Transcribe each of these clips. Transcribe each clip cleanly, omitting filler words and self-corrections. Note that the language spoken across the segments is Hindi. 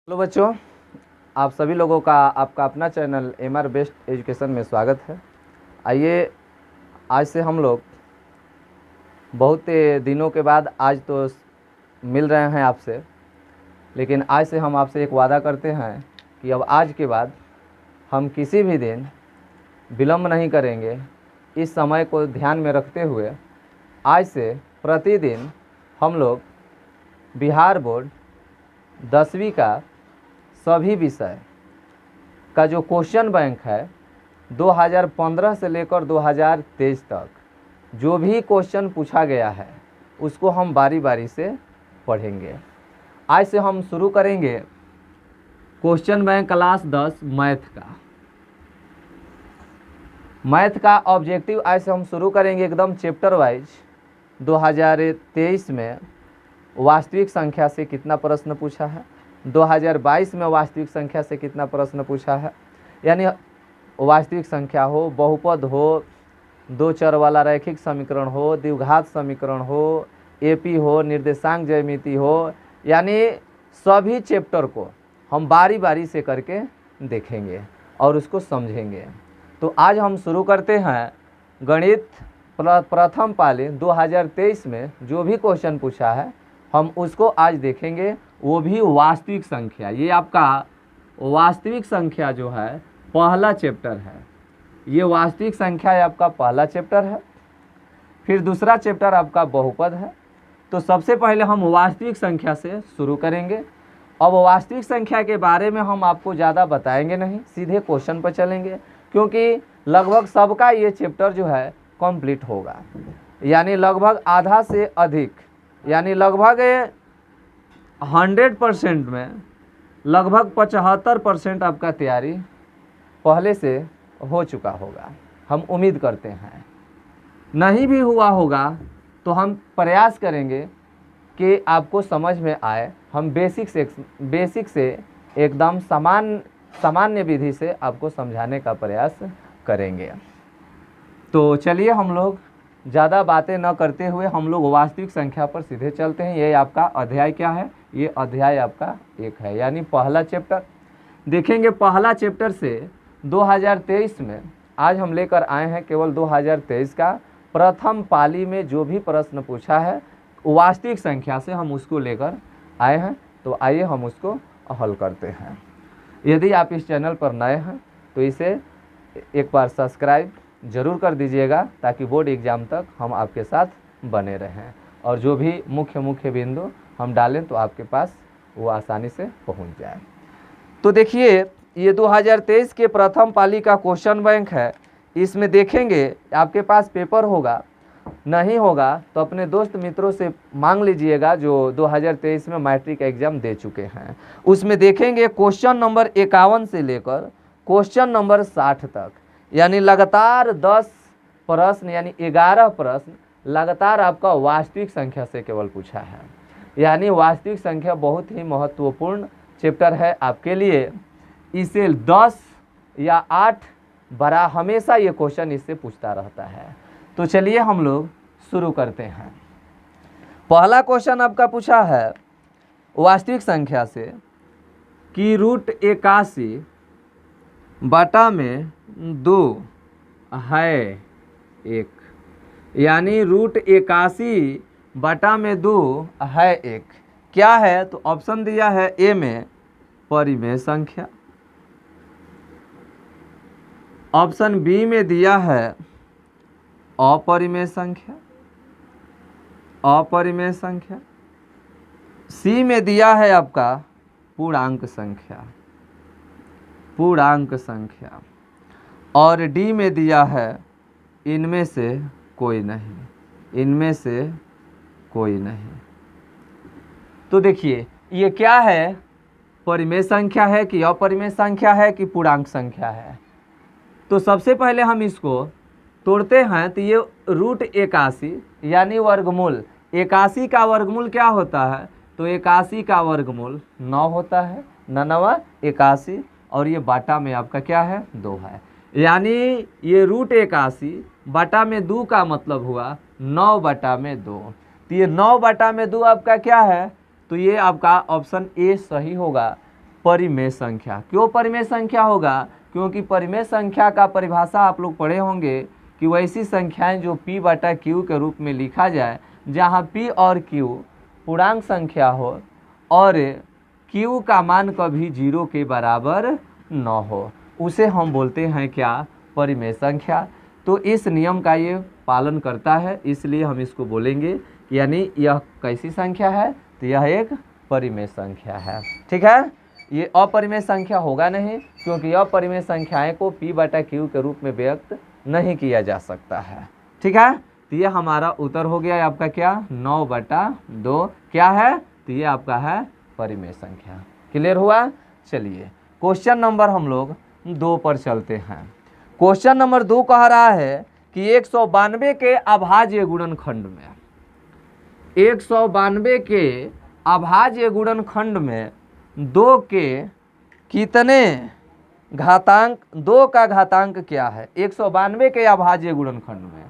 हेलो बच्चों, आप सभी लोगों का आपका अपना चैनल एमआर बेस्ट एजुकेशन में स्वागत है। आइए आज से हम लोग बहुत दिनों के बाद आज तो मिल रहे हैं आपसे, लेकिन आज से हम आपसे एक वादा करते हैं कि अब आज के बाद हम किसी भी दिन विलम्ब नहीं करेंगे। इस समय को ध्यान में रखते हुए आज से प्रतिदिन हम लोग बिहार बोर्ड 10वीं का सभी विषय का जो क्वेश्चन बैंक है 2015 से लेकर 2023 तक जो भी क्वेश्चन पूछा गया है उसको हम बारी बारी से पढ़ेंगे। आज से हम शुरू करेंगे क्वेश्चन बैंक क्लास 10 मैथ का ऑब्जेक्टिव। आज से हम शुरू करेंगे एकदम चैप्टर वाइज। 2023 में वास्तविक संख्या से कितना प्रश्न पूछा है, 2022 में वास्तविक संख्या से कितना प्रश्न पूछा है, यानी वास्तविक संख्या हो, बहुपद हो, दो चर वाला रैखिक समीकरण हो, द्विघात समीकरण हो, एपी हो, निर्देशांक ज्यामिति हो, यानी सभी चैप्टर को हम बारी बारी से करके देखेंगे और उसको समझेंगे। तो आज हम शुरू करते हैं गणित प्रथम पाली 2023 में जो भी क्वेश्चन पूछा है हम उसको आज देखेंगे, वो भी वास्तविक संख्या। ये आपका वास्तविक संख्या जो है पहला चैप्टर है। ये वास्तविक संख्या आपका पहला चैप्टर है। फिर दूसरा चैप्टर आपका बहुपद है। तो सबसे पहले हम वास्तविक संख्या से शुरू करेंगे। अब वास्तविक संख्या के बारे में हम आपको ज़्यादा बताएंगे नहीं, सीधे क्वेश्चन पर चलेंगे, क्योंकि लगभग सबका ये चैप्टर जो है कंप्लीट होगा, यानी लगभग आधा से अधिक, यानी लगभग 100% में लगभग 75% आपका तैयारी पहले से हो चुका होगा, हम उम्मीद करते हैं। नहीं भी हुआ होगा तो हम प्रयास करेंगे कि आपको समझ में आए। हम बेसिक से एकदम सामान्य विधि से आपको समझाने का प्रयास करेंगे। तो चलिए हम लोग ज़्यादा बातें न करते हुए हम लोग वास्तविक संख्या पर सीधे चलते हैं। ये आपका अध्याय क्या है? ये अध्याय आपका 1 है, यानी पहला चैप्टर देखेंगे। पहला चैप्टर से 2023 में आज हम लेकर आए हैं केवल 2023 का प्रथम पाली में जो भी प्रश्न पूछा है वास्तविक संख्या से हम उसको लेकर आए हैं। तो आइए हम उसको हल करते हैं। यदि आप इस चैनल पर नए हैं तो इसे एक बार सब्सक्राइब ज़रूर कर दीजिएगा, ताकि बोर्ड एग्ज़ाम तक हम आपके साथ बने रहें और जो भी मुख्य बिंदु हम डालें तो आपके पास वो आसानी से पहुंच जाए। तो देखिए, ये 2023 के प्रथम पाली का क्वेश्चन बैंक है। इसमें देखेंगे, आपके पास पेपर होगा, नहीं होगा तो अपने दोस्त मित्रों से मांग लीजिएगा जो 2023 में मैट्रिक एग्ज़ाम दे चुके हैं। उसमें देखेंगे क्वेश्चन नंबर 51 से लेकर क्वेश्चन नंबर 60 तक, यानी लगातार 10 प्रश्न यानी 11 प्रश्न लगातार आपका वास्तविक संख्या से केवल पूछा है। यानी वास्तविक संख्या बहुत ही महत्वपूर्ण चैप्टर है आपके लिए। इसे 10 या 8 बड़ा हमेशा ये क्वेश्चन इससे पूछता रहता है। तो चलिए हम लोग शुरू करते हैं। पहला क्वेश्चन आपका पूछा है वास्तविक संख्या से कि √81 बटा में 2 है 1, यानी √81 बटा में 2 है 1 क्या है? तो ऑप्शन दिया है ए में परिमेय संख्या, ऑप्शन बी में दिया है अपरिमेय संख्या, सी में दिया है आपका पूर्णांक संख्या, और डी में दिया है इनमें से कोई नहीं। तो देखिए, ये क्या है? परिमेय संख्या है कि अपरिमेय संख्या है कि पूर्णांक संख्या है? तो सबसे पहले हम इसको तोड़ते हैं। तो ये √81 यानी वर्गमूल, 81 का वर्गमूल क्या होता है? तो 81 का वर्गमूल 9 होता है, 9 81, और ये बाटा में आपका क्या है? 2 है, यानी ये √81 बटा में 2 का मतलब हुआ 9 बटा में 2। तो ये 9 बटा में 2 आपका क्या है? तो ये आपका ऑप्शन ए सही होगा। परिमेय संख्या। क्यों परिमेय संख्या होगा? क्योंकि परिमेय संख्या का परिभाषा आप लोग पढ़े होंगे कि वैसी संख्याएं जो p बटा q के रूप में लिखा जाए, जहां p और q पूर्णांक संख्या हो और q का मान कभी 0 के बराबर न हो, उसे हम बोलते हैं क्या? परिमेय संख्या। तो इस नियम का ये पालन करता है, इसलिए हम इसको बोलेंगे यानी यह कैसी संख्या है? तो यह एक परिमेय संख्या है। ठीक है, ये अपरिमेय संख्या होगा नहीं, क्योंकि अपरिमेय संख्याएं को p बटा q के रूप में व्यक्त नहीं किया जा सकता है। ठीक है, तो ये हमारा उत्तर हो गया आपका क्या? 9/2 क्या है? तो ये आपका है परिमेय संख्या। क्लियर हुआ? चलिए क्वेश्चन नंबर हम लोग 2 पर चलते हैं। क्वेश्चन नंबर 2 कह रहा है कि 192 के अभाज्य गुणनखंड में 192 के अभाज्य गुणनखंड में 2 के कितने घातांक, 2 का घातांक क्या है? 192 के अभाज्य गुणनखंड में,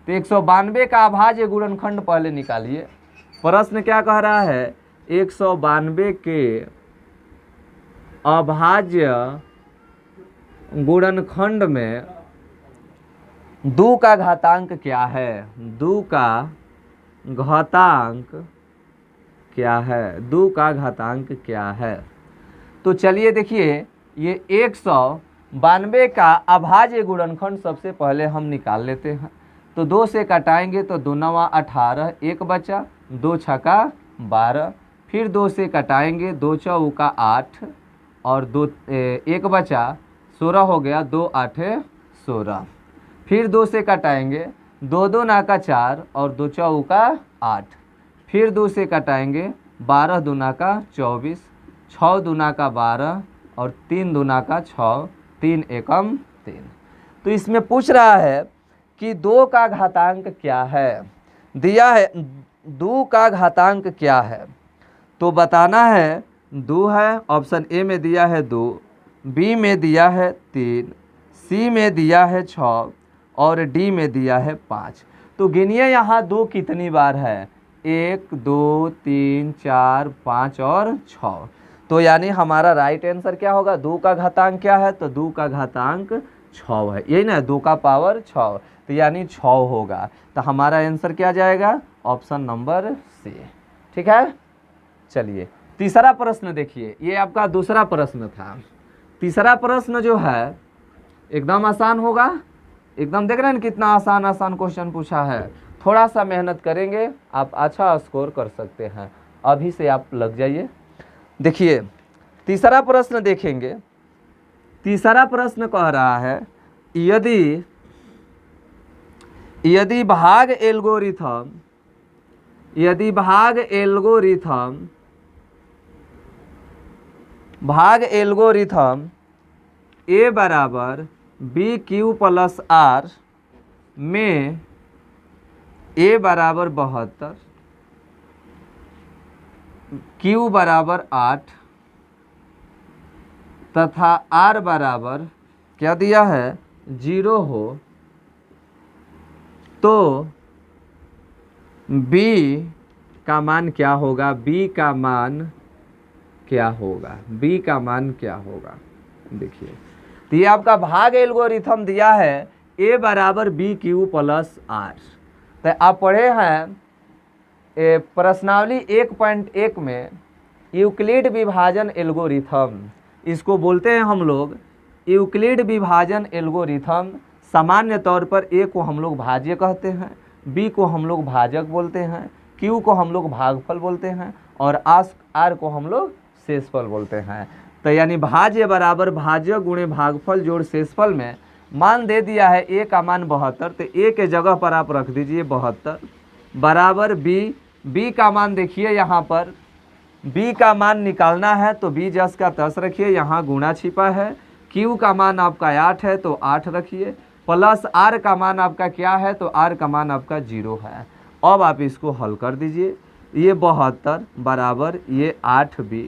तो 192 का अभाज्य गुणनखंड पहले निकालिए। प्रश्न क्या कह रहा है? 192 के अभाज्य गुणनखंड में 2 का घातांक क्या है? 2 का घातांक क्या है? 2 का घातांक क्या है? तो चलिए देखिए, ये 192 का अभाज्य गुणनखंड सबसे पहले हम निकाल लेते हैं। तो 2 से कटाएंगे तो 2 9 18, 1 बचा, 2 छक्का 12, फिर 2 से कटाएंगे, 2 चौका 8 और 1 बचा, 16 हो गया, 2 8 16, फिर 2 से कटाएंगे, 2 2 नाका 4 और 2 चौका 8, फिर 2 से कटाएंगे, 12 दूना का 24, 6 दूना का 12 और 3 दूना का 6, 3 एकम 3। तो इसमें पूछ रहा है कि 2 का घातांक क्या है? दिया है 2 का घातांक क्या है, तो बताना है 2 है। ऑप्शन ए में दिया है 2, बी में दिया है 3, सी में दिया है 6 और डी में दिया है 5। तो गिनिए यहाँ 2 कितनी बार है? 1 2 3 4 5 और 6। तो यानी हमारा राइट आंसर क्या होगा? 2 का घातांक क्या है? तो 2 का घातांक 6 है, यही ना, 2 का पावर 6, तो यानी 6 होगा। तो हमारा आंसर क्या जाएगा? Option number C. ठीक है, चलिए तीसरा प्रश्न देखिए, ये आपका दूसरा प्रश्न था। तीसरा प्रश्न जो है एकदम आसान होगा, एकदम देख रहे हैं कितना आसान आसान क्वेश्चन पूछा है। थोड़ा सा मेहनत करेंगे आप अच्छा स्कोर कर सकते हैं, अभी से आप लग जाइए। देखिए तीसरा प्रश्न देखेंगे। तीसरा प्रश्न कह रहा है यदि भाग एल्गोरिथम ए बराबर बी क्यू प्लस आर में ए बराबर 72, क्यू बराबर 8 तथा आर बराबर क्या दिया है? 0 हो, तो बी का मान क्या होगा? बी का मान क्या होगा? बी का मान क्या होगा? देखिए, तो ये आपका भाग एल्गोरिथम दिया है ए बराबर बी क्यू प्लस आर। तो आप पढ़े हैं प्रश्नावली 1.1 में यूक्लिड विभाजन एल्गोरिथम, इसको बोलते हैं हम लोग यूक्लिड विभाजन एल्गोरिथम। सामान्य तौर पर ए को हम लोग भाज्य कहते हैं, बी को हम लोग भाजक बोलते हैं, क्यू को हम लोग भागफल बोलते हैं और आर को हम लोग शेषफल बोलते हैं। तो यानी भाज्य बराबर भाज्य गुणे भागफल जोड़ शेषफल में मान दे दिया है ए का मान 72, तो ए के जगह पर आप रख दीजिए 72 बराबर बी का मान देखिए यहाँ पर बी का मान निकालना है तो बी जस का तस रखिए, यहाँ गुणा छिपा है। क्यू का मान आपका 8 है तो 8 रखिए, प्लस आर का मान आपका क्या है? तो आर का मान आपका 0 है। अब आप इसको हल कर दीजिए, ये 72 बराबर ये 8b,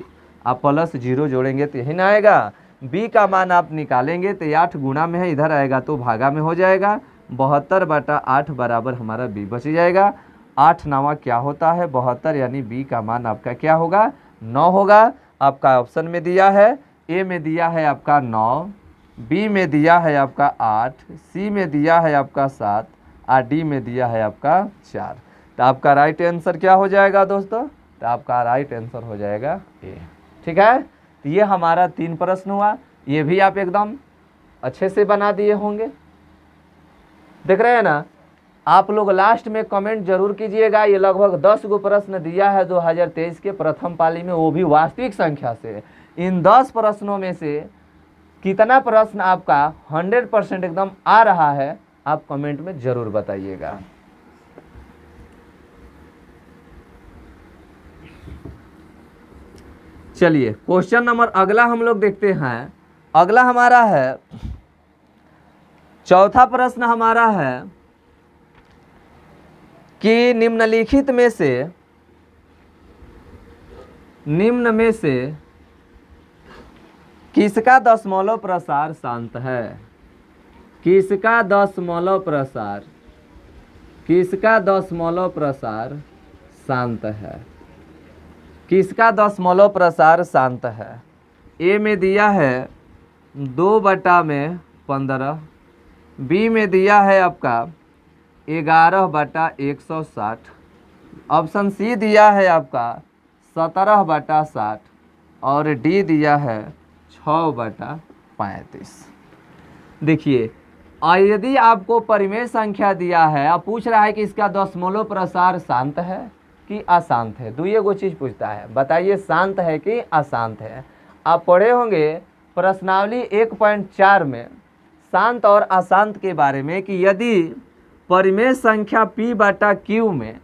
आप प्लस 0 जोड़ेंगे तो यही ना आएगा। बी का मान आप निकालेंगे तो 8 गुणा में है, इधर आएगा तो भागा में हो जाएगा। 72/8 बराबर हमारा बी बच जाएगा। 8 9 क्या होता है? 72, यानी बी का मान आपका क्या होगा? 9 होगा। आपका ऑप्शन में दिया है, ए में दिया है आपका 9, बी में दिया है आपका 8, सी में दिया है आपका 7 और डी में दिया है आपका 4। तो आपका राइट आंसर क्या हो जाएगा दोस्तों? तो आपका राइट आंसर हो जाएगा ए। ठीक है, तो ये हमारा 3 प्रश्न हुआ, ये भी आप एकदम अच्छे से बना दिए होंगे। देख रहे हैं ना, आप लोग लास्ट में कमेंट जरूर कीजिएगा। ये लगभग 10 गो प्रश्न दिया है 2023 के प्रथम पाली में, वो भी वास्तविक संख्या से। इन 10 प्रश्नों में से कितना प्रश्न आपका 100% एकदम आ रहा है, आप कमेंट में जरूर बताइएगा। चलिए क्वेश्चन नंबर अगला हम लोग देखते हैं। अगला हमारा है, चौथा प्रश्न हमारा है कि निम्न में से किसका दशमलव प्रसार शांत है? किसका दशमलव प्रसार शांत है? किसका दशमलव प्रसार शांत है? ए में दिया है 2/15, बी में दिया है आपका 11/160, ऑप्शन सी दिया है आपका 17/60 और डी दिया है 6/35। देखिए, यदि आपको परिमेय संख्या दिया है, आप पूछ रहा है कि इसका दशमलव प्रसार शांत है कि अशांत है, दुइये गो चीज पूछता है, बताइए शांत है कि अशांत है। आप पढ़े होंगे प्रश्नावली 1.4 में शांत और अशांत के बारे में कि यदि परिमेय संख्या p/q में,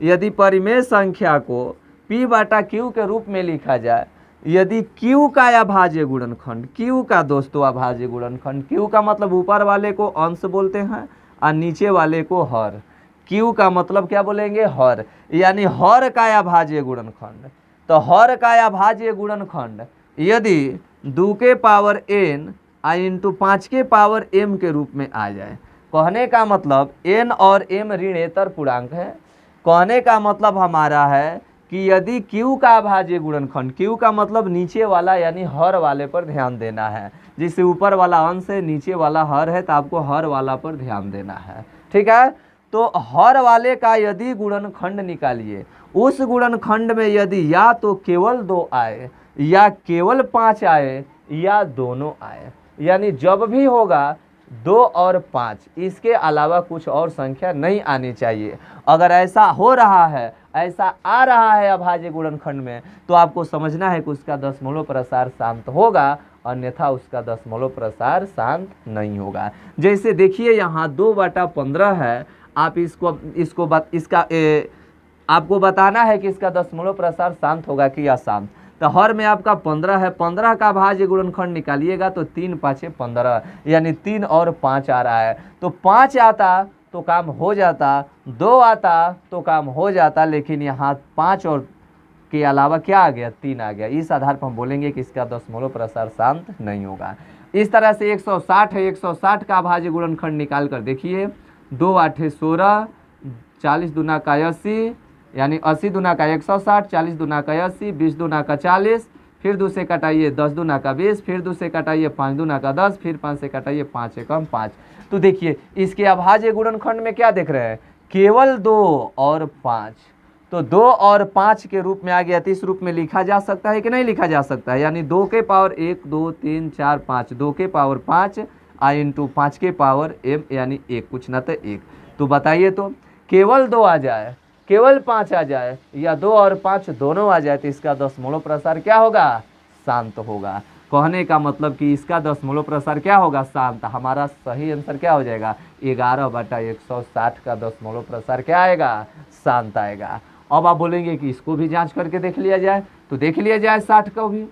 यदि परिमेय संख्या को p/q के रूप में लिखा जाए, यदि q का अभाज्य गुणनखंड, q का दोस्तों अभाज्य गुणनखंड, q का मतलब ऊपर वाले को अंश बोलते हैं और नीचे वाले को हर, q का मतलब क्या बोलेंगे? हर, यानी हर का अभाज्य गुणनखंड। तो हर का अभाज्य गुणनखंड यदि 2 के पावर n इंटू 5 के पावर m के रूप में आ जाए, कहने का मतलब n और m ऋणेतर पूर्णांक है। कहने का मतलब हमारा है कि यदि q का अभाज्य गुणनखंड, q का मतलब नीचे वाला यानी हर वाले पर ध्यान देना है, जिससे ऊपर वाला अंश है नीचे वाला हर है, तो आपको हर वाला पर ध्यान देना है। ठीक है, तो हर वाले का यदि गुणनखंड निकालिए, उस गुणनखंड में यदि या तो केवल 2 आए या केवल 5 आए या दोनों आए, यानी जब भी होगा 2 और 5, इसके अलावा कुछ और संख्या नहीं आनी चाहिए। अगर ऐसा हो रहा है, ऐसा आ रहा है अभाज्य गुणनखंड में, तो आपको समझना है कि उसका दशमलव प्रसार शांत होगा, अन्यथा उसका दशमलव प्रसार शांत नहीं होगा। जैसे देखिए यहाँ 2/15 है, आप आपको बताना है कि इसका दशमलव प्रसार शांत होगा कि अशांत। तो हर में आपका 15 है, 15 का भाज्य गुणनखंड निकालिएगा तो 3 5 15, यानी 3 और 5 आ रहा है। तो 5 आता तो काम हो जाता, 2 आता तो काम हो जाता, लेकिन यहाँ 5 और के अलावा क्या आ गया? 3 आ गया। इस आधार पर हम बोलेंगे कि इसका दशमलव प्रसार शांत नहीं होगा। इस तरह से 160 है, 160 का भाज्य गुणनखंड निकाल कर देखिए, 2 8 16, 40 दूना का 80, यानी 80 दूना का 160, 40 दूना का 80, 20 दूना का 40, फिर 2 से कटाइए 10 दूना का 20, फिर 2 से कटाइए 5 दूना का 10, फिर 5 से कटाइए 5 एकम 5। तो देखिए इसके अभाज्य गुणनखंड में क्या देख रहे हैं? केवल 2 और 5। तो 2 और 5 के रूप में आ गया, तो इस रूप में लिखा जा सकता है कि नहीं लिखा जा सकता है? यानी 2 के पावर 1 2 3 4 5, 2 के पावर 5 इंटू 5 के पावर m, यानी 1, कुछ ना तो 1। तो बताइए, तो केवल 2 आ जाए, केवल 5 आ जाए, या 2 और 5 दोनों आ जाए, तो इसका दशमलव प्रसार क्या होगा? शांत होगा। कहने का मतलब कि इसका दशमलव प्रसार क्या होगा? शांत। हमारा सही आंसर क्या हो जाएगा? 11/160 का दशमलव प्रसार क्या आएगा? शांत आएगा। अब आप बोलेंगे कि इसको भी जांच करके देख लिया जाए, तो देख लिया जाए 60 को भी।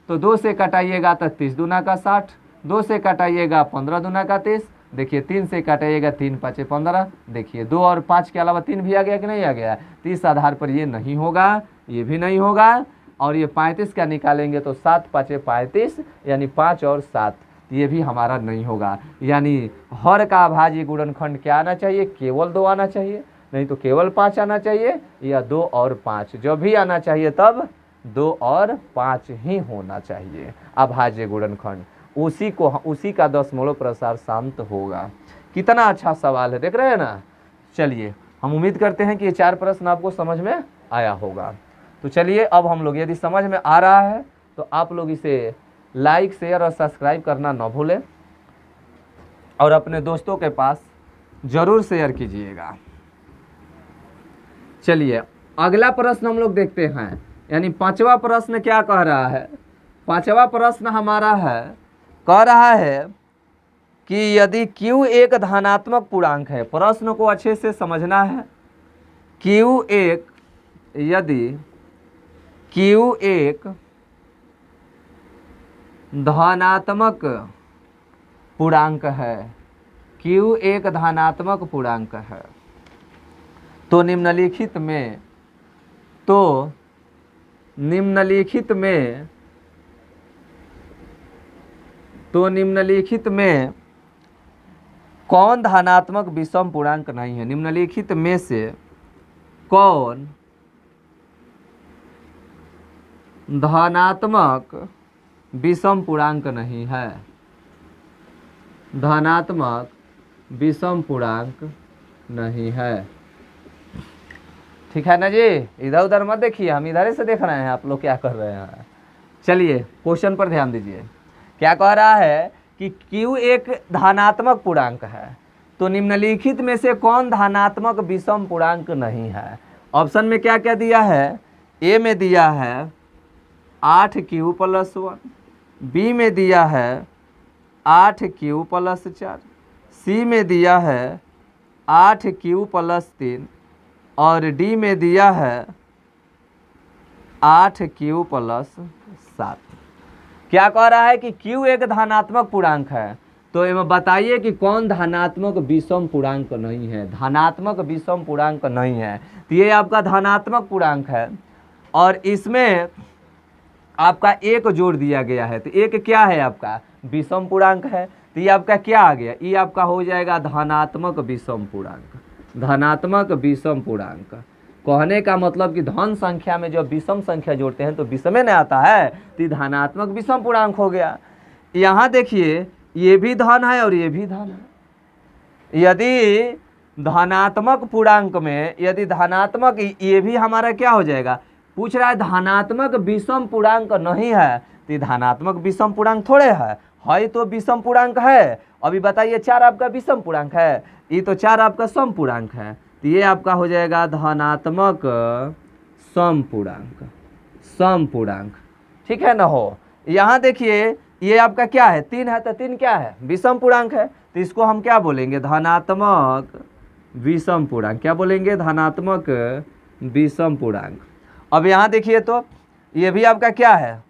तो 2 से कटाइएगा तो 30 दूना का 60, 2 से कटाइएगा 15 दूना का 30, देखिए 3 से काटिएगा 3 5 15, देखिए 2 और 5 के अलावा 3 भी आ गया कि नहीं आ गया? तो इस आधार पर ये नहीं होगा, ये भी नहीं होगा, और ये 35 का निकालेंगे तो 7 5 35, यानी 5 और 7, ये भी हमारा नहीं होगा। यानी हर का अभाज्य गुणनखंड क्या आना चाहिए? केवल 2 आना चाहिए, नहीं तो केवल 5 आना चाहिए, या 2 और 5, जब भी आना चाहिए तब 2 और 5 ही होना चाहिए अभाज्य गुणनखंड, उसी का दशमलव प्रसार शांत होगा। कितना अच्छा सवाल है, देख रहे हैं ना। चलिए हम उम्मीद करते हैं कि ये 4 प्रश्न आपको समझ में आया होगा। तो चलिए अब हम लोग, यदि समझ में आ रहा है तो आप लोग इसे लाइक, शेयर और सब्सक्राइब करना ना भूलें और अपने दोस्तों के पास जरूर शेयर कीजिएगा। चलिए अगला प्रश्न हम लोग देखते हैं, यानी 5वां प्रश्न क्या कह रहा है। 5वां प्रश्न हमारा है, कह रहा है कि यदि Q एक धनात्मक पूर्णांक है, प्रश्न को अच्छे से समझना है। यदि Q एक धनात्मक पूर्णांक है, Q एक धनात्मक पूर्णांक है, तो निम्नलिखित में कौन धनात्मक विषम पूर्णांक नहीं है। निम्नलिखित में से कौन धनात्मक विषम पूर्णांक नहीं है। धनात्मक विषम पूर्णांक नहीं है, ठीक है ना जी। इधर उधर मत देखिए, हम इधर से देख रहे हैं आप लोग क्या कर रहे हैं। चलिए क्वेश्चन पर ध्यान दीजिए। क्या कह रहा है कि Q एक धनात्मक पूर्णांक है, तो निम्नलिखित में से कौन धनात्मक विषम पूर्णांक नहीं है। ऑप्शन में क्या क्या दिया है। ए में दिया है 8Q + 1, बी में दिया है 8Q + 4, सी में दिया है 8Q + 3 और डी में दिया है 8Q + 7। क्या कह रहा है कि Q एक धनात्मक पूर्णांक है, तो इसमें बताइए कि कौन धनात्मक विषम पूर्णांक नहीं है। धनात्मक विषम पूर्णांक नहीं है, तो ये आपका धनात्मक पूर्णांक है और इसमें आपका एक जोड़ दिया गया है, तो एक क्या है आपका विषम पूर्णांक है, तो ये आपका क्या आ गया, ये आपका हो जाएगा धनात्मक विषम पूर्णांक। धनात्मक विषम पूर्णांक कहने का मतलब कि धन संख्या में जब विषम संख्या जोड़ते हैं तो विषमे न आता है, तो धनात्मक विषम पूर्णांक हो गया। यहाँ देखिए ये भी धन है और ये भी धन है। यदि धनात्मक पूर्णांक में, यदि धनात्मक, ये भी हमारा क्या हो जाएगा, पूछ रहा है धनात्मक विषम पूर्णांक नहीं है, तो धनात्मक विषम पूर्णांक थोड़े है तो विषम पूर्णांक है। अभी बताइए 4 आपका विषम पूर्णांक है, ये तो 4 आपका सम पूर्णांक है, तो ये आपका हो जाएगा धनात्मक सम पूर्णांक। सम पूर्णांक, ठीक है ना हो। यहाँ देखिए ये आपका क्या है 3 है, तो 3 क्या है विषम पूर्णांक है, तो इसको हम क्या बोलेंगे धनात्मक विषम पूर्णांक। क्या बोलेंगे धनात्मक विषम पूर्णांक। अब यहाँ देखिए तो ये भी आपका क्या है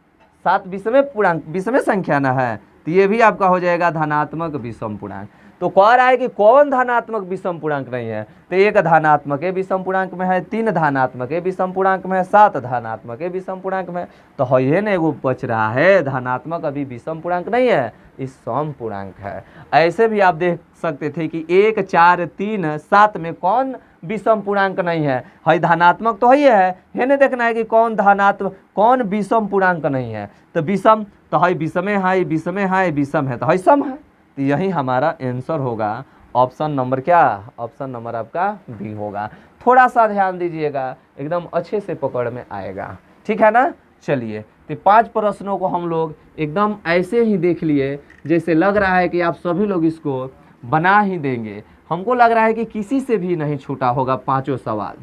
7 विषमे पूर्णांक, विषमे संख्या ना है, तो ये भी आपका हो जाएगा धनात्मक विषम पूर्णांक। तो कह रहा है कि कौन धनात्मक विषम पूर्णांक नहीं है, तो 1 धनात्मक विषम पूर्णांक में है, 3 धनात्मक विषम पूर्णांक में है, 7 धनात्मक विषम पूर्णांक में, तो है ना एगो बच रहा है धनात्मक अभी विषम पूर्णांक नहीं है, इस सम पूर्णांक है। ऐसे भी आप देख सकते थे कि 1, 4, 3, 7 में कौन विषम पूर्णांक नहीं है, धनात्मक तो है नहीं देखना है कि कौन धनात्मक कौन विषम पूर्णांक नहीं है, तो विषम तो विषमे है, विषमे है, विषम है, तो सम है। तो यही हमारा आंसर होगा ऑप्शन नंबर क्या, ऑप्शन नंबर आपका बी होगा। थोड़ा सा ध्यान दीजिएगा, एकदम अच्छे से पकड़ में आएगा, ठीक है ना। चलिए तो 5 प्रश्नों को हम लोग एकदम ऐसे ही देख लिए, जैसे लग रहा है कि आप सभी लोग इसको बना ही देंगे। हमको लग रहा है कि किसी से भी नहीं छूटा होगा, 5 सवाल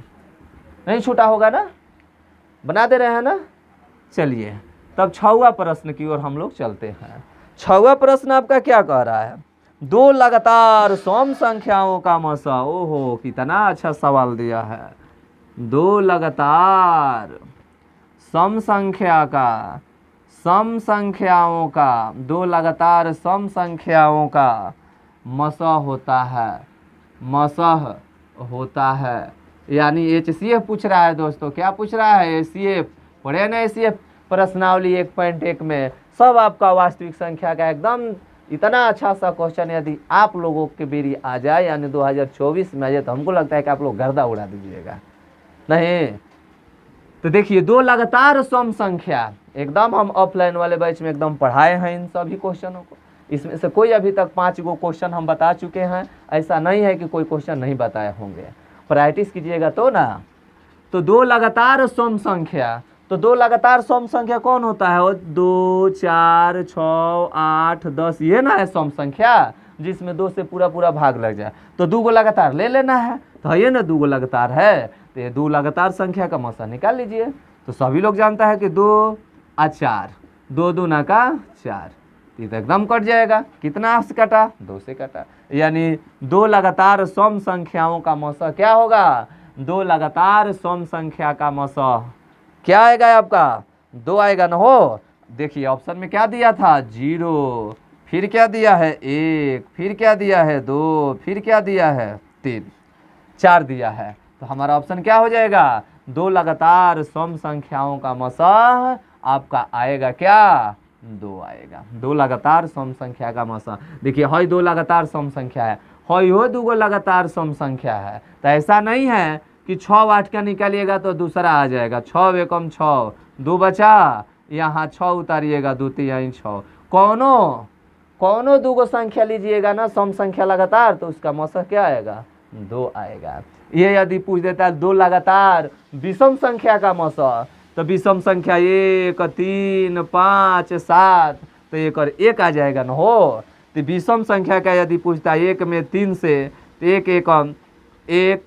नहीं छूटा होगा ना, बना दे रहे हैं ना। चलिए तब 6वां प्रश्न की ओर हम लोग चलते हैं। 6वां प्रश्न आपका क्या कह रहा है, 2 लगातार सम संख्याओं का मसा। ओहो कितना अच्छा सवाल दिया है। 2 लगातार सम संख्याओं का मसा होता है, यानी HCF पूछ रहा है दोस्तों। क्या पूछ रहा है HCF, पढ़े ना HCF प्रश्नावली 1.1 में सब आपका वास्तविक संख्या का एकदम इतना अच्छा सा क्वेश्चन यदि आप लोगों के बेरी आ जाए, यानी 2024 में आ जाए, तो हमको लगता है कि आप लोग गर्दा उड़ा दीजिएगा। नहीं तो देखिए दो लगातार सम संख्या, एकदम हम ऑफलाइन वाले बैच में एकदम पढ़ाए हैं इन सभी क्वेश्चनों को। इसमें से कोई अभी तक 5 गो क्वेश्चन हम बता चुके हैं, ऐसा नहीं है कि कोई क्वेश्चन नहीं बताए होंगे, प्रैक्टिस कीजिएगा तो ना। तो दो लगातार सम संख्या, तो दो लगातार सम संख्या कौन होता है? 2, 4, 6, 8, 10, ये ना है सम संख्या जिसमें 2 से पूरा पूरा भाग लग जाए। तो 2 गो लगातार ले लेना है, तो ये ना 2 गो लगातार है, तो ये 2 लगातार संख्या का मौसा निकाल लीजिए। तो सभी लोग जानता है कि 2 और 4, 2 दूना का 4, ये तो एकदम कट जाएगा। कितना से कटा? 2 से कटा। यानी 2 लगातार सम संख्याओं का मौसा क्या होगा? 2 लगातार सम संख्या का मौसा क्या आएगा आपका? 2 आएगा ना हो। देखिए ऑप्शन में क्या दिया था? 0, फिर क्या दिया है? 1, फिर क्या दिया है? 2, फिर क्या दिया है? 3, 4 दिया है। तो हमारा ऑप्शन क्या हो जाएगा? 2 लगातार सम संख्याओं का मौसा आपका आएगा क्या? 2 आएगा। 2 लगातार सम संख्या का मौसा। देखिए हई 2 लगातार सम संख्या है, हई हो 2 गो लगातार सम संख्या है। तो ऐसा नहीं है कि 6 8 का निकालिएगा तो दूसरा आ जाएगा। 6 एकम 6, 2 बचा, यहाँ 6 उतारिएगा, 2 3 6। कौनो 2 गो संख्या लीजिएगा ना सम संख्या लगातार, तो उसका मौसा क्या आएगा? 2 आएगा। ये यदि पूछ देता है 2 लगातार विषम संख्या का मौसा, तो विषम संख्या 1 3 5 7, तो 1 और 1 आ जाएगा ना हो। तो विषम संख्या का यदि पूछता है 1 में 3 से, तो 1 एकम 1,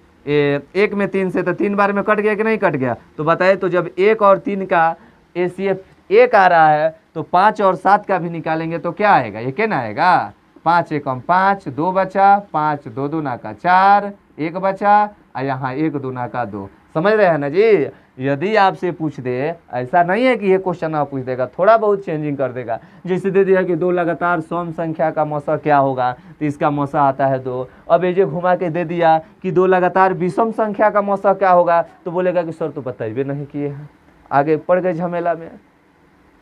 1 में 3 से, तो 3 बार में कट गया कि नहीं कट गया? तो बताइए, तो जब 1 और 3 का ACF 1 आ रहा है, तो 5 और 7 का भी निकालेंगे तो क्या आएगा? 1 ना आएगा। 5 एकम 5, 2 बचा, 5 2 दूना का 4, 1 बचा, और यहाँ 1 दूना का 2। समझ रहे हैं ना जी? यदि आपसे पूछ दे, ऐसा नहीं है कि ये क्वेश्चन आप पूछ देगा, थोड़ा बहुत चेंजिंग कर देगा। जैसे दे दिया कि 2 लगातार सम संख्या का मौसा क्या होगा, तो इसका मौसा आता है 2। अब ये जो घुमा के दे दिया कि 2 लगातार विषम संख्या का मौसा क्या होगा, तो बोलेगा कि सर तो बताइए नहीं किए हैं, आगे पड़ गए झमेला में।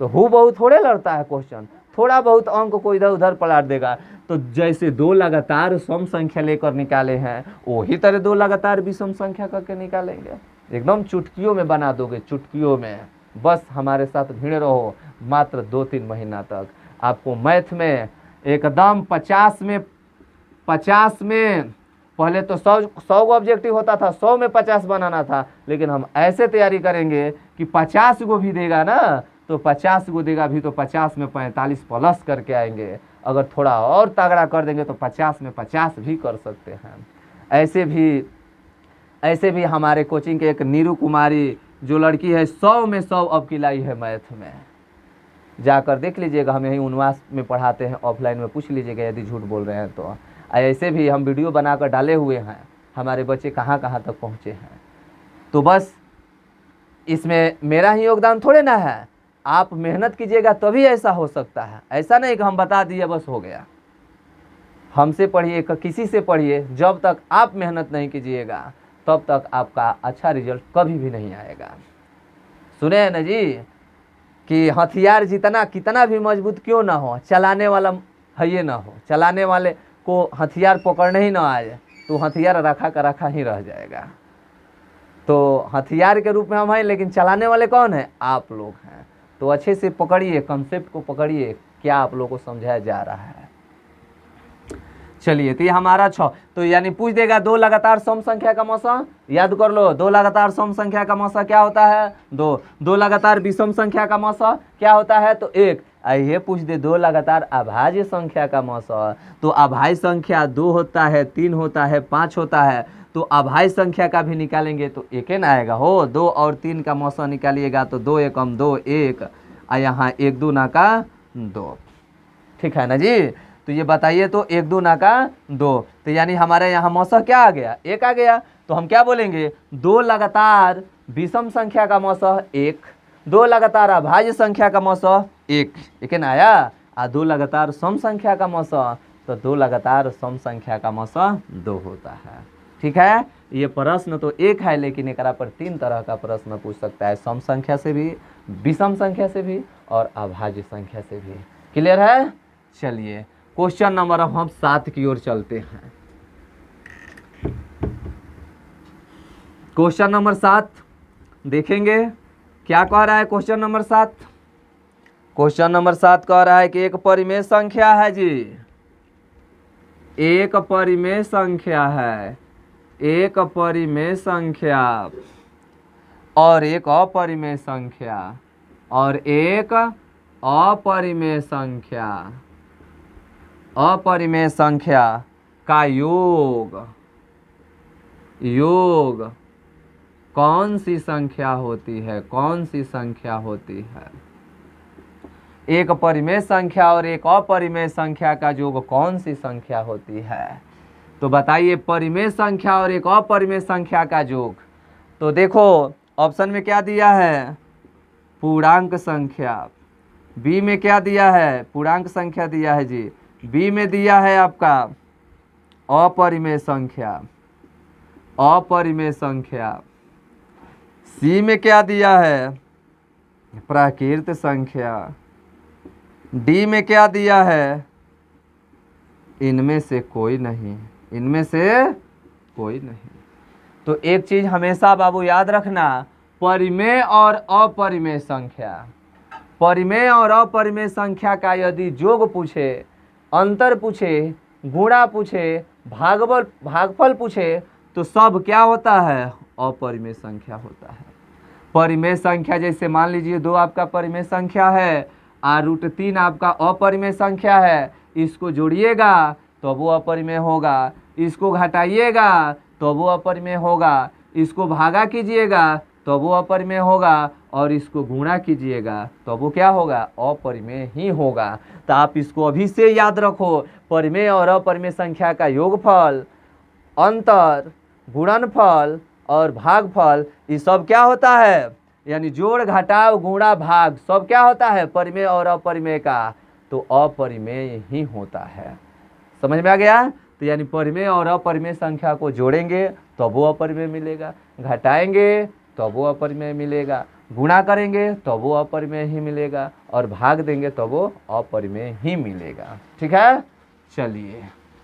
तो हु बहुत थोड़े लड़ता है क्वेश्चन, थोड़ा बहुत अंक को इधर उधर पलट देगा। तो जैसे 2 लगातार सम संख्या लेकर निकाले हैं, वही तरह 2 लगातार विषम संख्या करके निकालेंगे। एकदम चुटकियों में बना दोगे, चुटकियों में। बस हमारे साथ भिड़े रहो मात्र 2-3 महीना तक। आपको मैथ में एकदम 50 में पहले तो 100 गो ऑब्जेक्टिव होता था, 100 में 50 बनाना था। लेकिन हम ऐसे तैयारी करेंगे कि 50 गो भी देगा ना, तो 50 गो देगा भी तो 50 में 45 प्लस करके आएंगे। अगर थोड़ा और तगड़ा कर देंगे तो 50 में 50 भी कर सकते हैं। ऐसे भी हमारे कोचिंग के एक नीरू कुमारी जो लड़की है, 100 में 100 अब की लाई है मैथ में। जाकर देख लीजिएगा, हम यहीं उनवास में पढ़ाते हैं, ऑफलाइन में पूछ लीजिएगा यदि झूठ बोल रहे हैं तो। ऐसे भी हम वीडियो बनाकर डाले हुए हैं, हमारे बच्चे कहाँ कहाँ तक पहुँचे हैं। तो बस इसमें मेरा ही योगदान थोड़े ना है, आप मेहनत कीजिएगा तभी ऐसा हो सकता है। ऐसा नहीं कि हम बता दिए बस हो गया। हमसे पढ़िए, किसी से पढ़िए, जब तक आप मेहनत नहीं कीजिएगा तब तक आपका अच्छा रिजल्ट कभी भी नहीं आएगा। सुने हैं ना जी कि हथियार कितना भी मजबूत क्यों ना हो, चलाने वाला है ये ना हो, चलाने वाले को हथियार पकड़ने ही ना आए तो हथियार रखा का रखा ही रह जाएगा। तो हथियार के रूप में हम हैं, लेकिन चलाने वाले कौन है? आप लोग हैं। तो अच्छे से पकड़िए, कंसेप्ट को पकड़िए, क्या आप लोगों को समझाया जा रहा है। चलिए, तो ये हमारा 6, तो यानी पूछ देगा 2 लगातार सम संख्या का मौसा, याद कर लो 2 लगातार सम संख्या का मौसा क्या होता है? 2 लगातार विषम संख्या का मौसा क्या होता है? तो 1। ये पूछ दे 2 लगातार अभाज्य संख्या का मौसा, तो अभाज्य संख्या 2 होता है, 3 होता है, 5 होता है। तो अभाज्य संख्या का भी निकालेंगे तो 1 ना आएगा हो। 2 और 3 का मौसा निकालिएगा तो 2 एकम 2 1, और यहाँ 1 दूना का 2। ठीक है ना जी? तो ये बताइए, तो 1 दूना का 2, तो यानी हमारे यहाँ मौसा क्या आ गया? 1 आ गया। तो हम क्या बोलेंगे? 2 लगातार विषम संख्या का मौसा 1, 2 लगातार अभाज्य संख्या का मौसा 1 ना आया, और 2 लगातार सम संख्या का मौसा, तो 2 लगातार सम संख्या का मौसा 2 होता है। ठीक है, ये प्रश्न तो एक है, लेकिन एक पर 3 तरह का प्रश्न पूछ सकता है, सम संख्या से भी, विषम संख्या से भी, और अभाज्य संख्या से भी। क्लियर है? चलिए क्वेश्चन नंबर अब हम 7 की ओर चलते हैं। क्वेश्चन नंबर 7 देखेंगे। क्या कह रहा है क्वेश्चन नंबर 7? क्वेश्चन नंबर 7 कह रहा है कि एक परिमेय संख्या है जी, एक परिमेय संख्या है, एक परिमेय संख्या और एक अपरिमेय संख्या और एक अपरिमेय संख्या, अपरिमेय संख्या का योग, योग कौन सी संख्या होती है, कौन सी संख्या होती है? एक परिमेय संख्या और एक अपरिमेय संख्या का योग कौन सी संख्या होती है? तो बताइए परिमेय संख्या और एक अपरिमेय संख्या का योग। तो देखो ऑप्शन में क्या दिया है, पूर्णांक संख्या। बी में क्या दिया है, पूर्णांक संख्या दिया है जी। बी में दिया है आपका अपरिमेय संख्या, अपरिमेय संख्या। सी में क्या दिया है, प्राकृत संख्या। डी में क्या दिया है, इनमें से कोई नहीं, इनमें से कोई नहीं। तो एक चीज हमेशा बाबू याद रखना, परिमेय और अपरिमेय संख्या, परिमेय और अपरिमेय संख्या का यदि योग पूछे, अंतर पूछे, गुणा पूछे, भागफल पूछे तो सब क्या होता है, अपरिमेय संख्या होता है। परिमेय संख्या जैसे मान लीजिए 2 आपका परिमेय संख्या है और √3 आपका अपरिमेय संख्या है, इसको जोड़िएगा तो वो अपरिमेय होगा, इसको घटाइएगा तो वो अपरिमेय होगा, इसको भागा कीजिएगा तो वो अपरिमेय होगा और इसको गुणा कीजिएगा तो वो क्या होगा, अपरिमेय ही होगा। तो आप इसको अभी से याद रखो, परिमेय और अपरिमेय संख्या का योगफल, अंतर, गुणनफल और भागफल ये सब क्या होता है, यानी जोड़ घटाव गुणा भाग सब क्या होता है, परिमेय और अपरिमेय का, तो अपरिमेय ही होता है। समझ में आ गया? तो यानी परिमेय और अपरिमेय संख्या को जोड़ेंगे तो वो अपरिमेय मिलेगा, घटाएंगे तो वो अपरिमेय मिलेगा, गुणा करेंगे तो वो अपरिमेय ही मिलेगा और भाग देंगे तो वो अपरिमेय ही मिलेगा। ठीक है, चलिए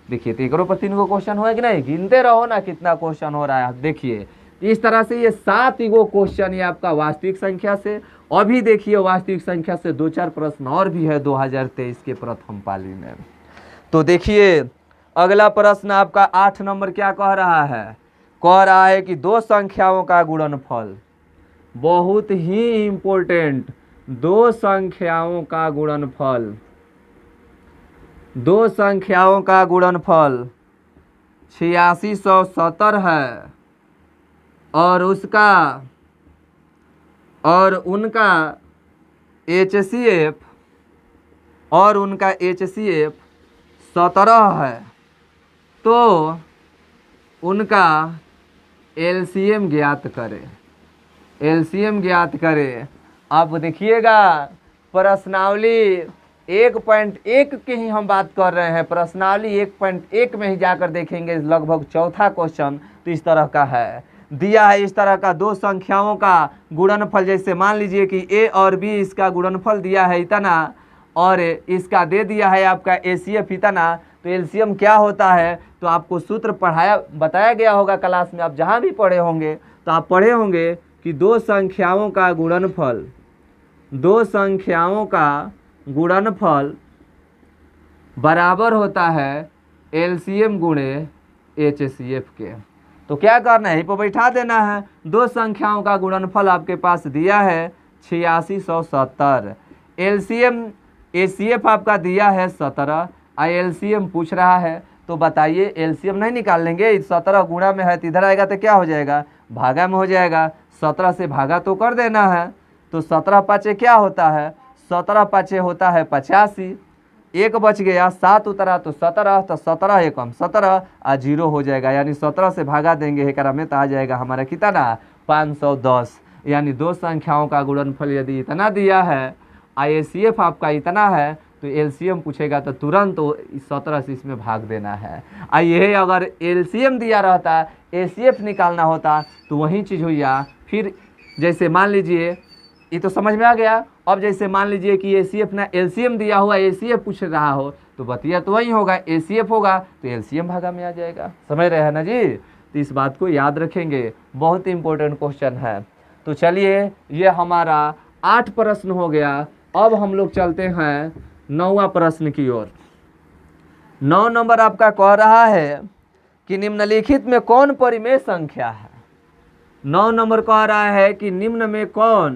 देखिए तो 1 पर 3 को क्वेश्चन हुआ कि नहीं, गिनते रहो ना कितना क्वेश्चन हो रहा है। देखिए इस तरह से ये 7 क्वेश्चन ये आपका वास्तविक संख्या से। अभी देखिए वास्तविक संख्या से 2-4 प्रश्न और भी है 2023 के प्रथम पाली में। तो देखिए अगला प्रश्न आपका 8 नंबर क्या कह रहा है, कह रहा है कि 2 संख्याओं का गुणनफल, बहुत ही इंपॉर्टेंट, 2 संख्याओं का गुणनफल, 2 संख्याओं का गुणनफल 8670 है और उसका और उनका HCF 17 है, तो उनका LCM ज्ञात करें, LCM ज्ञात करें। अब देखिएगा प्रश्नावली 1.1 की ही हम बात कर रहे हैं, प्रश्नावली 1.1 में ही जाकर देखेंगे लगभग चौथा क्वेश्चन। तो इस तरह का है, दिया है इस तरह का 2 संख्याओं का गुणनफल। जैसे मान लीजिए कि A और B इसका गुणनफल दिया है इतना और इसका दे दिया है आपका HCF इतना, तो एलसीएम क्या होता है, तो आपको सूत्र बताया गया होगा क्लास में, आप जहाँ भी पढ़े होंगे तो आप पढ़े होंगे कि 2 संख्याओं का गुणनफल, 2 संख्याओं का गुणनफल बराबर होता है एलसीएम गुणे HCF के। तो क्या करना है, यहीं पर बैठा देना है। 2 संख्याओं का गुणनफल आपके पास दिया है 8670, एलसीएम HCF आपका दिया है 17, एलसीएम पूछ रहा है। तो बताइए एलसीएम नहीं निकाल लेंगे, 17 गुणा में है तो इधर आएगा तो क्या हो जाएगा, भागा में हो जाएगा। 17 से भागा तो कर देना है, तो 17 पाँचे क्या होता है, 17 पाँचे होता है 85, 1 बच गया, 7 उतरा तो 17, तो 17 एकम 17 और 0 हो जाएगा, यानी 17 से भागा देंगे एकरा में तो आ जाएगा हमारा कितना 510। यानी 2 संख्याओं का गुणनफल यदि इतना दिया है, HCF आपका इतना है, तो एलसीएम पूछेगा तो तुरंत तो 17 से इसमें भाग देना है। ये अगर एलसीएम दिया रहता, HCF निकालना होता तो वही चीज़ हुई। फिर जैसे मान लीजिए, ये तो समझ में आ गया। अब जैसे मान लीजिए कि HCF ना एलसीएम दिया हुआ, HCF पूछ रहा हो, तो बतिया तो वही होगा, HCF होगा तो एलसीएम भागा में आ जाएगा। समझ रहे हैं ना जी, तो इस बात को याद रखेंगे, बहुत इंपॉर्टेंट क्वेश्चन है। तो चलिए ये हमारा 8 प्रश्न हो गया। अब हम लोग चलते हैं 9वां प्रश्न की ओर। 9 नंबर आपका कह रहा है कि निम्नलिखित में कौन परिमेय संख्या है। 9 नंबर कह रहा है कि निम्न में कौन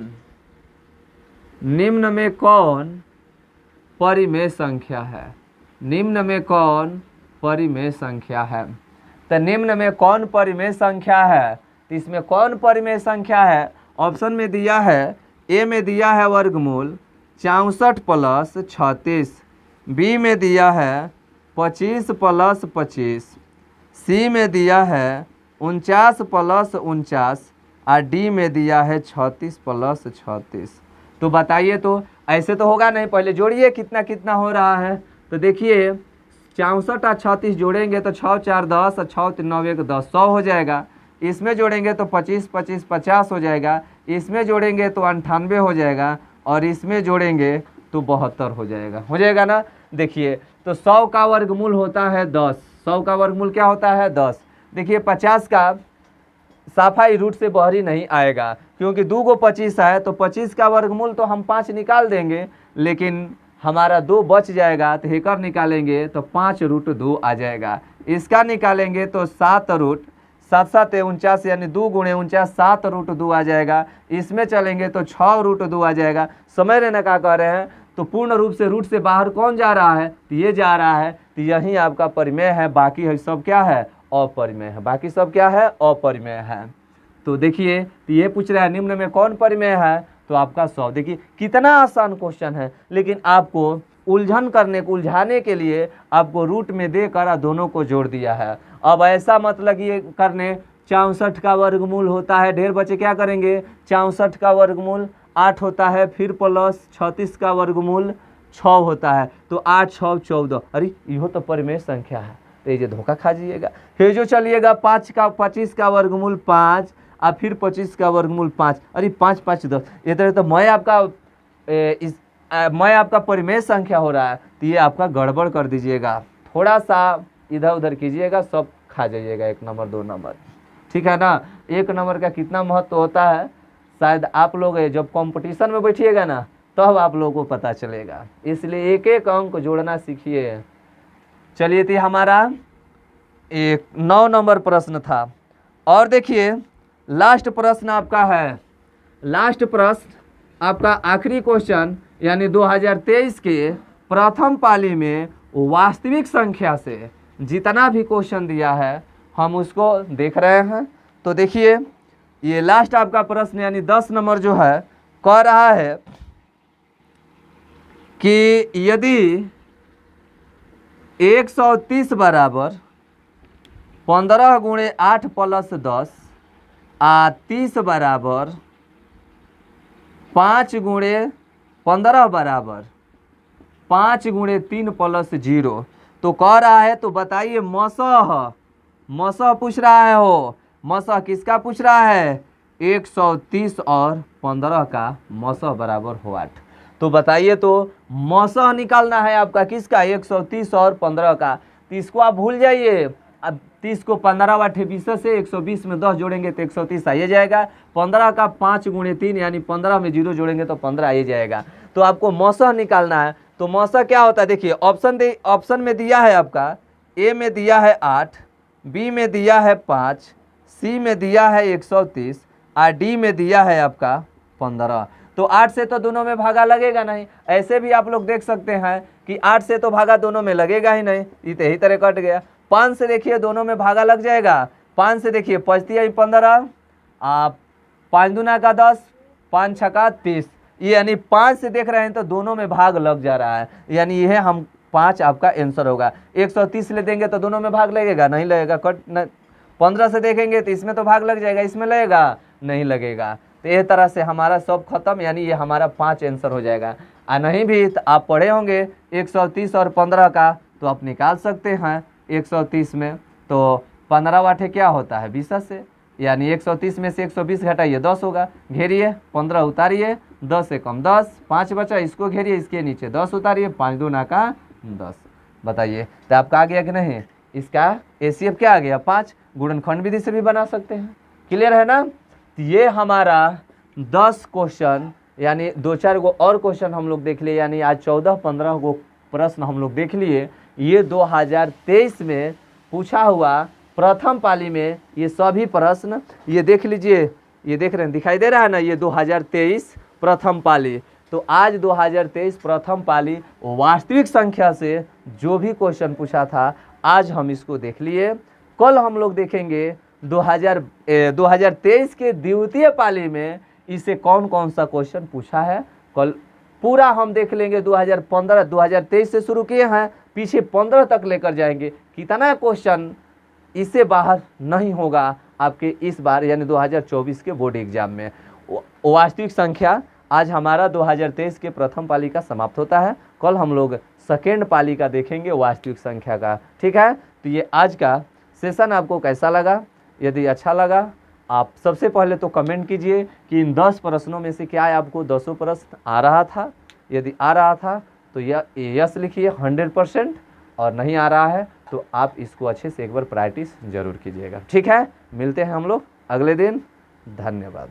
परिमेय संख्या है। निम्न में कौन परिमेय संख्या है। तो निम्न में कौन परिमेय संख्या है, तो इसमें कौन परिमेय संख्या है। ऑप्शन में दिया है, ए में दिया है वर्गमूल 64 प्लस 36, बी में दिया है 25 प्लस 25, सी में दिया है 49 प्लस 49 और डी में दिया है 36 प्लस 36। तो बताइए, तो ऐसे तो होगा नहीं, पहले जोड़िए कितना कितना हो रहा है। तो देखिए 64 और 36 जोड़ेंगे तो 6 4 10 और 6 3 9 1 10, 100 हो जाएगा। इसमें जोड़ेंगे तो 25 25 50 हो जाएगा। इसमें जोड़ेंगे तो 98 हो जाएगा और इसमें जोड़ेंगे तो 72 हो जाएगा ना। देखिए तो 100 का वर्गमूल होता है 10। 100 का वर्गमूल क्या होता है 10। देखिए 50 का साफाई रूट से बाहरी नहीं आएगा, क्योंकि 2 को 25 है तो 25 का वर्गमूल तो हम 5 निकाल देंगे, लेकिन हमारा 2 बच जाएगा तो हेकर निकालेंगे तो 5 रूट 2 आ जाएगा। इसका निकालेंगे तो 7 रूट 7 7 49 यानी 2 गुणे 49 7 रूट 2 आ जाएगा। इसमें चलेंगे तो 6 रूट 2 आ जाएगा। समझ रहे ना क्या कह रहे हैं। तो पूर्ण रूप से रूट से बाहर कौन जा रहा है, तो ये जा रहा है। तो यही आपका परिमेय है, बाकी है सब क्या है अपरिमेय है। बाकी सब क्या है अपरिमेय है। तो देखिए तो ये पूछ रहा है निम्न में कौन परिमेय है, तो आपका 100। देखिए कितना आसान क्वेश्चन है, लेकिन आपको उलझाने के लिए आपको रूट में देकर दोनों को जोड़ दिया है। अब ऐसा मत लगिए करने 64 का वर्गमूल होता है, ढेर बच्चे क्या करेंगे 64 का वर्गमूल 8 होता है, फिर प्लस 36 का वर्गमूल 6 होता है, तो 8 6 14। अरे यो तो परिमेय संख्या है, तो ये धोखा खा जाइएगा। फिर जो चलिएगा 25 का वर्गमूल 5 और फिर 25 का वर्गमूल 5। अरे 5 5 10, ये तरह तो मैं आपका परिमेय संख्या हो रहा है, तो ये आपका गड़बड़ कर दीजिएगा। थोड़ा सा इधर उधर कीजिएगा, सब खा जाइएगा 1 नंबर 2 नंबर, ठीक है ना। 1 नंबर का कितना महत्व होता है, शायद आप लोग जब कंपटीशन में बैठिएगा ना तब आप लोगों को पता चलेगा। इसलिए एक एक अंक जोड़ना सीखिए। चलिए तो हमारा 9 नंबर प्रश्न था। और देखिए लास्ट प्रश्न आपका है, लास्ट प्रश्न आपका आखिरी क्वेश्चन, यानी 2023 के प्रथम पाली में वास्तविक संख्या से जितना भी क्वेश्चन दिया है हम उसको देख रहे हैं। तो देखिए ये लास्ट आपका प्रश्न यानी 10 नंबर जो है कह रहा है कि यदि 130 बराबर 15 गुणे 8 प्लस 10 आ 30 बराबर 5 गुणे 15 बराबर 5 गुणे 3 प्लस 0, तो कह रहा है। तो बताइए मसह पूछ रहा है हो, मसह किसका पूछ रहा है 130 और 15 का मसह बराबर हो 8। तो बताइए तो मसह निकालना है आपका किसका 130 और 15 का। तो इसको आप भूल जाइए। अब 30 को 15 वाटे 20 से 120 में 10 जोड़ेंगे तो 130 आ जाएगा। 15 का 5 गुणे 3 यानी 15 में 0 जोड़ेंगे तो 15 आ जाएगा। तो आपको मसह निकालना है। तो मसह क्या होता है, देखिए ऑप्शन में दिया है आपका, ए में दिया है 8, बी में दिया है 5, सी में दिया है 130 और डी में दिया है आपका 15। तो 8 से तो दोनों में भागा लगेगा नहीं। ऐसे भी आप लोग देख सकते हैं कि 8 से तो भागा दोनों में लगेगा ही नहीं, यही तरह कट गया। 5 से देखिए दोनों में भागा लग जाएगा। 5 से देखिए 5 है 15, 5 दूना का 10, 5 छका 30, यानी 5 से देख रहे हैं तो दोनों में भाग लग जा रहा है, यानी यह हम 5 आपका आंसर होगा। 130 ले देंगे तो दोनों में भाग लगेगा नहीं लगेगा, कट 15 से देखेंगे तो इसमें तो भाग लग जाएगा, इसमें लगेगा नहीं लगेगा। तो इस तरह से हमारा सब खत्म, यानी ये हमारा 5 आंसर हो जाएगा। नहीं भी तो आप पढ़े होंगे 130 और 15 का, तो आप निकाल सकते हैं 130 में। तो 15 वाटे क्या होता है 20 से, यानी 130 में से 120 घटाइए 10 होगा। घेरिए 15 उतारिए, 10 से कम 10, 5 बचा, इसको घेरिए, इसके नीचे 10 उतारिए, 5 दूना का 10। बताइए तो आपका आ गया कि नहीं। इसका एसीएफ क्या आ गया 5। गुणनखंड विधि से भी बना सकते हैं, क्लियर है ना। तो ये हमारा 10 क्वेश्चन यानी 2-4 गो और क्वेश्चन हम लोग देख लिए, यानी आज 14-15 गो प्रश्न हम लोग देख लिए। ये 2023 में पूछा हुआ प्रथम पाली में ये सभी प्रश्न, ये देख लीजिए, ये देख रहे हैं, दिखाई दे रहा है ना, ये 2023 प्रथम पाली। तो आज 2023 प्रथम पाली वास्तविक संख्या से जो भी क्वेश्चन पूछा था आज हम इसको देख लिए। कल हम लोग देखेंगे 2023 के द्वितीय पाली में इसे कौन कौन सा क्वेश्चन पूछा है। कल पूरा हम देख लेंगे। 2023 से शुरू किए हैं, पीछे 15 तक लेकर जाएंगे। कितना क्वेश्चन इससे बाहर नहीं होगा आपके इस बार यानी 2024 के बोर्ड एग्जाम में। वास्तविक संख्या आज हमारा 2023 के प्रथम पाली का समाप्त होता है। कल हम लोग सेकेंड पाली का देखेंगे वास्तविक संख्या का। ठीक है, तो ये आज का सेशन आपको कैसा लगा? यदि अच्छा लगा आप सबसे पहले तो कमेंट कीजिए कि इन 10 प्रश्नों में से क्या आपको 10 प्रश्न आ रहा था। यदि आ रहा था तो यह यस लिखिए 100%, और नहीं आ रहा है तो आप इसको अच्छे से एक बार प्रैक्टिस जरूर कीजिएगा। ठीक है, मिलते हैं हम लोग अगले दिन। धन्यवाद।